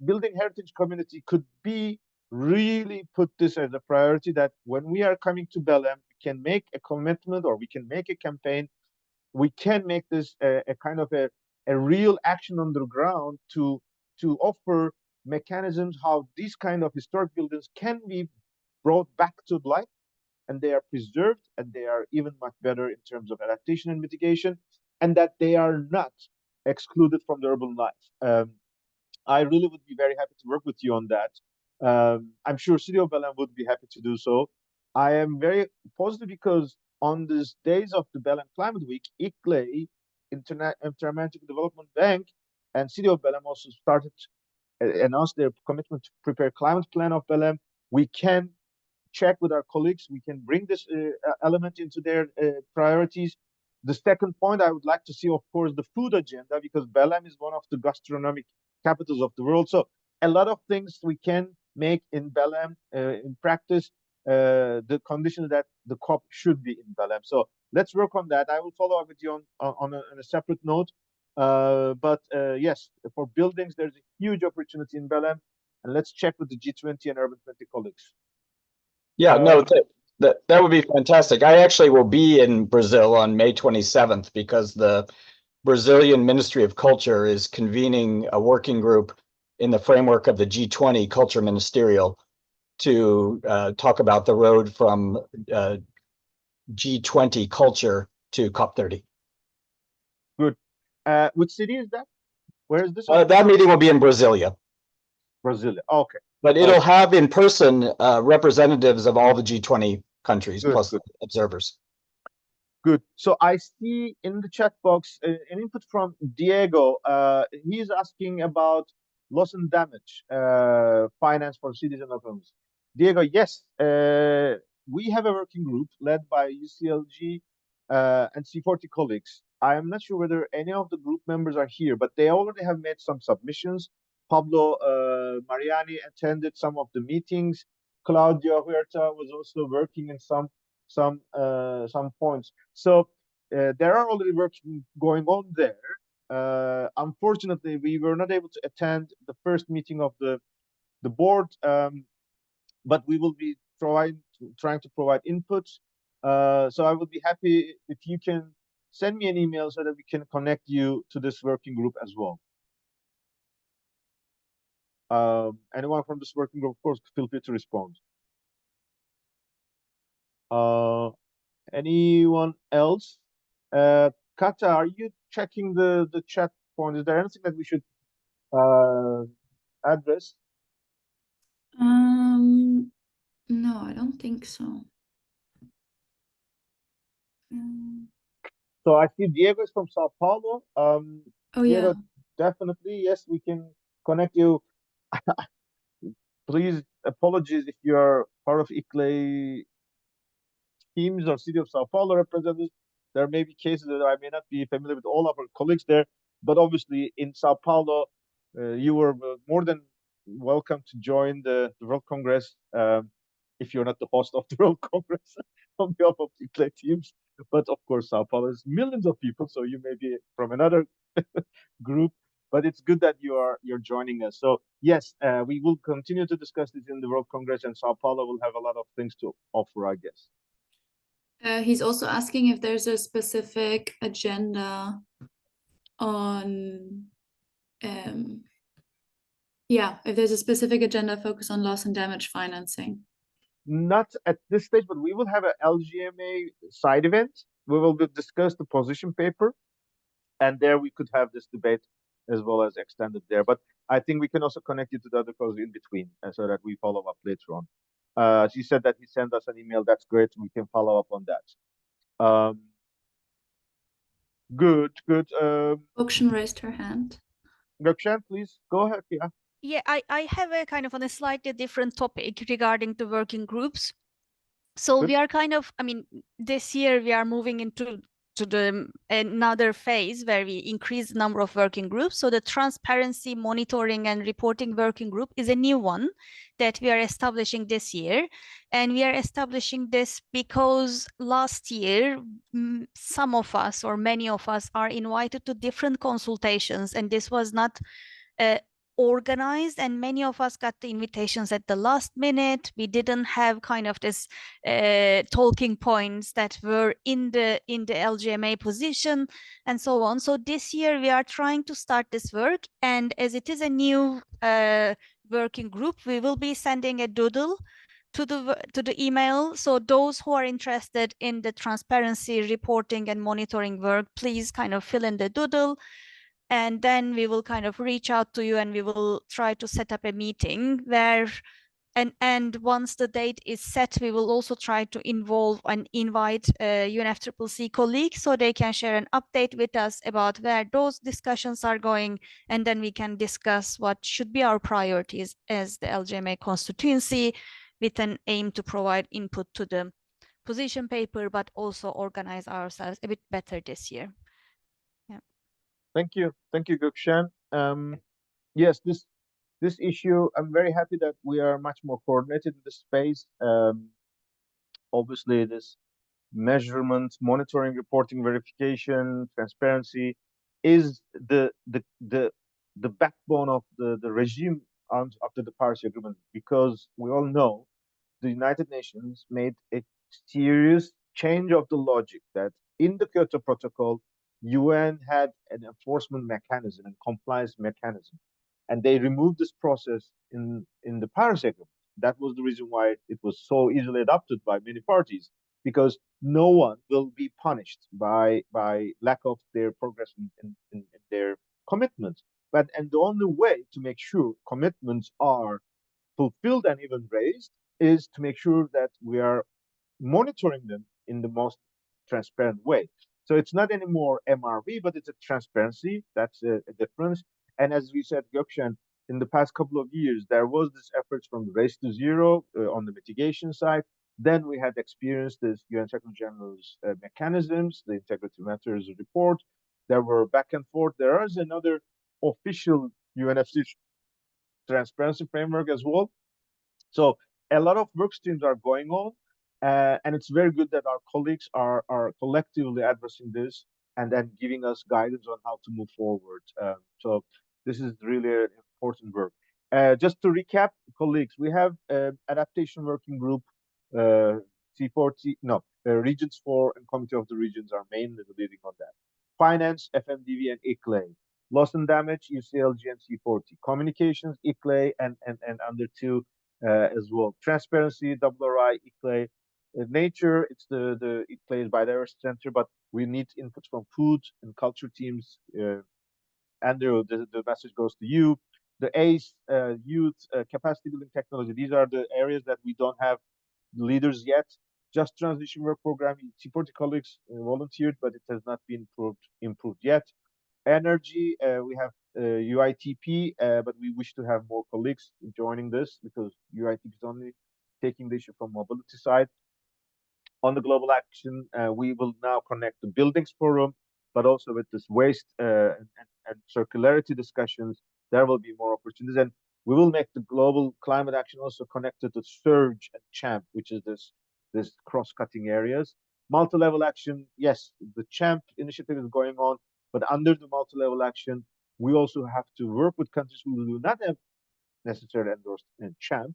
building heritage community could be really put this as a priority, that when we are coming to Belém, we can make a commitment or we can make a campaign. We can make this a kind of a real action on the ground to offer mechanisms how these kind of historic buildings can be brought back to life, and they are preserved, and they are even much better in terms of adaptation and mitigation, and that they are not excluded from the urban life. I really would be very happy to work with you on that. I'm sure City of Belém would be happy to do so. I am very positive because on these days of the Belém Climate Week, ICLEI, Inter-American Development Bank, and City of Belém also announced their commitment to prepare climate plan of Belém. We can check with our colleagues. We can bring this element into their priorities. The second point I would like to see, of course, the food agenda, because Belém is one of the gastronomic capitals of the world. So a lot of things we can make in Belém in practice, the condition that the COP should be in Belém. So let's work on that. I will follow up with you on a separate note. But yes, for buildings, there's a huge opportunity in Belém. And let's check with the G20 and Urban 20 colleagues. Yeah, no, that would be fantastic. I actually will be in Brazil on May 27th because the Brazilian Ministry of Culture is convening a working group in the framework of the G20 Culture Ministerial to talk about the road from G20 culture to COP30. Good. Which city is that? Where is this? That meeting will be in Brasilia. Brasilia. Okay. But it'll have in person representatives of all the G20 countries plus observers. Good. So I see in the chat box an input from Diego. He's asking about loss and damage finance for cities and locals. Diego, yes, we have a working group led by UCLG and C40 colleagues. I am not sure whether any of the group members are here, but they already have made some submissions. Pablo Mariani attended some of the meetings. Claudio Huerta was also working in some points. So there are already work going on there. Unfortunately, we were not able to attend the first meeting of the board, but we will be trying trying to provide input. So I would be happy if you can send me an email so that we can connect you to this working group as well. Anyone from this working group, of course, feel free to respond. Anyone else? Kata, are you checking the chat point? Is there anything that we should address? No, I don't think so. So I see Diego is from Sao Paulo. Oh, Diego, yeah. definitely, yes, we can connect you. Please, apologies if you're part of ICLEI teams or City of Sao Paulo representatives. There may be cases that I may not be familiar with all of our colleagues there, but obviously in Sao Paulo, you were more than welcome to join the World Congress if you're not the host of the World Congress on behalf of the ICLEI teams. But of course, Sao Paulo is millions of people, so you may be from another group. But it's good that you're joining us. So yes, we will continue to discuss this in the World Congress, and Sao Paulo will have a lot of things to offer, I guess. He's also asking if there's a specific agenda on, yeah, if there's a specific agenda focused on loss and damage financing. Not at this stage, but we will have an LGMA side event. We will discuss the position paper, and there we could have this debate as well as extended there. But I think we can also connect you to the other causes in between, so that we follow up later on. She said that he sent us an email. That's great. We can follow up on that. Good. Auction raised her hand. Gökşen, please go ahead. Yeah. Yeah, I have a kind of on a slightly different topic regarding the working groups. So Good. we are kind of, I mean, this year we are moving into another phase where we increase the number of working groups. So the transparency, monitoring, and reporting working group is a new one that we are establishing this year. And we are establishing this because last year, some of us or many of us are invited to different consultations, and this was not organized, and many of us got the invitations at the last minute. We didn't have kind of this talking points that were in the LGMA position and so on. So this year we are trying to start this work, and as it is a new working group, we will be sending a doodle to the email. So those who are interested in the transparency reporting and monitoring work, please kind of fill in the doodle. And then we will kind of reach out to you, and we will try to set up a meeting where, and once the date is set, we will also try to involve and invite UNFCCC colleagues so they can share an update with us about where those discussions are going, and then we can discuss what should be our priorities as the LGMA constituency, with an aim to provide input to the position paper, but also organize ourselves a bit better this year. Thank you, Gökşen. Yes, this issue, I'm very happy that we are much more coordinated in this space. Obviously, this measurement, monitoring, reporting, verification, transparency is the backbone of the regime after the Paris Agreement, because we all know the United Nations made a serious change of the logic that in the Kyoto Protocol, UN had an enforcement mechanism and compliance mechanism, and they removed this process in the Paris Agreement. That was the reason why it was so easily adopted by many parties, because no one will be punished by lack of their progress in their commitments. And the only way to make sure commitments are fulfilled and even raised is to make sure that we are monitoring them in the most transparent way. So it's not anymore MRV, but it's a transparency. That's a difference. And as we said, Gökşen, in the past couple of years, there was this efforts from the Race to Zero on the mitigation side. Then we had experienced this UN Secretary General's mechanisms, the Integrity Matters report. There were back and forth. There is another official UNFC transparency framework as well. So a lot of work streams are going on, and it's very good that our colleagues are collectively addressing this and then giving us guidance on how to move forward. So this is really an important work. Just to recap, colleagues, we have an adaptation working group C40, no, Regions 4 and Committee of the Regions are mainly leading on that. Finance, FMDV and ICLAI. Loss and damage, UCLG and C40. Communications, ICLAI and under two as well. Transparency, WRI, ICLAI. Nature, it's the ICLAI is biodiversity center, but we need input from food and culture teams. Andrew, the message goes to you. The ACE, youth, capacity building technology. These are the areas that we don't have leaders yet. Just transition work program. C40 colleagues volunteered, but it has not been improved yet. Energy, we have UITP, but we wish to have more colleagues joining this because UITP is only taking the issue from mobility side. On the global action, we will now connect the buildings forum, but also with this waste and circularity discussions, there will be more opportunities. And we will make the global climate action also connected to SURGE and CHAMP, which is this cross-cutting areas. Multi-level action, yes, the CHAMP initiative is going on, but under the multi-level action, we also have to work with countries who do not have necessarily endorsed in CHAMP.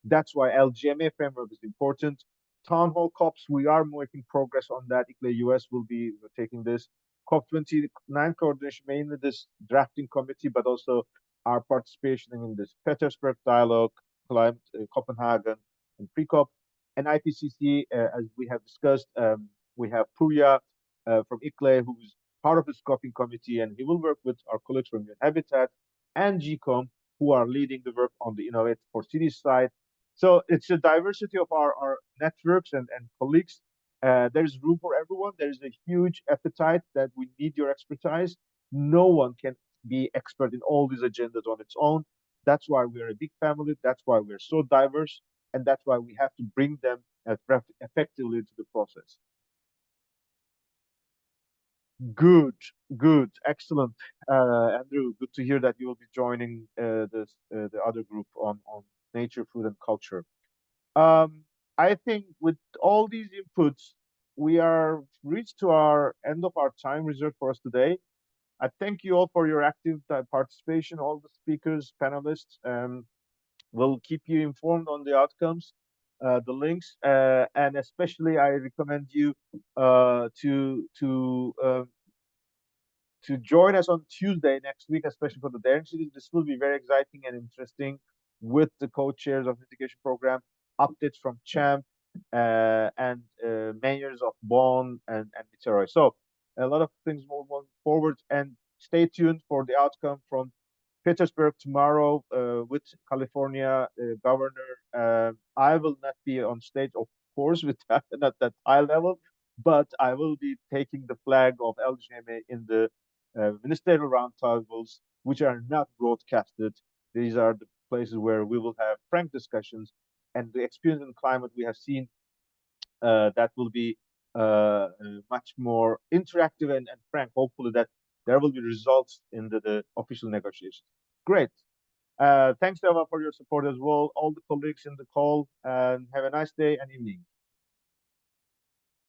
That's why LGMA framework is important. Town hall COPs, we are making progress on that. ICLAI US will be taking this. COP29 coordination, mainly this drafting committee, but also our participation in this Petersburg dialogue, climate, Copenhagen, and pre-COP. And IPCC, as we have discussed, we have Puya from ICLAI, who is part of the scoping committee, and he will work with our colleagues from Habitat and GCOM, who are leading the work on the Innovate for Cities side. So it's a diversity of our networks and colleagues. There's room for everyone. There's a huge appetite that we need your expertise. No one can be expert in all these agendas on its own. That's why we're a big family. That's why we're so diverse. And that's why we have to bring them effectively into the process. Good, excellent, Andrew. Good to hear that you will be joining the other group on nature, food, and culture. I think with all these inputs, we are reached to our end of our time reserved for us today. I thank you all for your active participation, all the speakers, panelists. We'll keep you informed on the outcomes, the links, and especially I recommend you to join us on Tuesday next week, especially for the daring cities. This will be very exciting and interesting with the co-chairs of the mitigation program, updates from CHAMP, and mayors of Bonn and Niterói. So a lot of things moving forward, and stay tuned for the outcome from Petersburg tomorrow with California governor. I will not be on stage, of course, with that, not that high level, but I will be taking the flag of LGMA in the ministerial roundtables, which are not broadcasted. These are the places where we will have frank discussions, and the experience in climate we have seen that will be much more interactive and frank. Hopefully that there will be results in the official negotiations. Great. Thanks, Eva, for your support as well. All the colleagues in the call, and have a nice day and evening.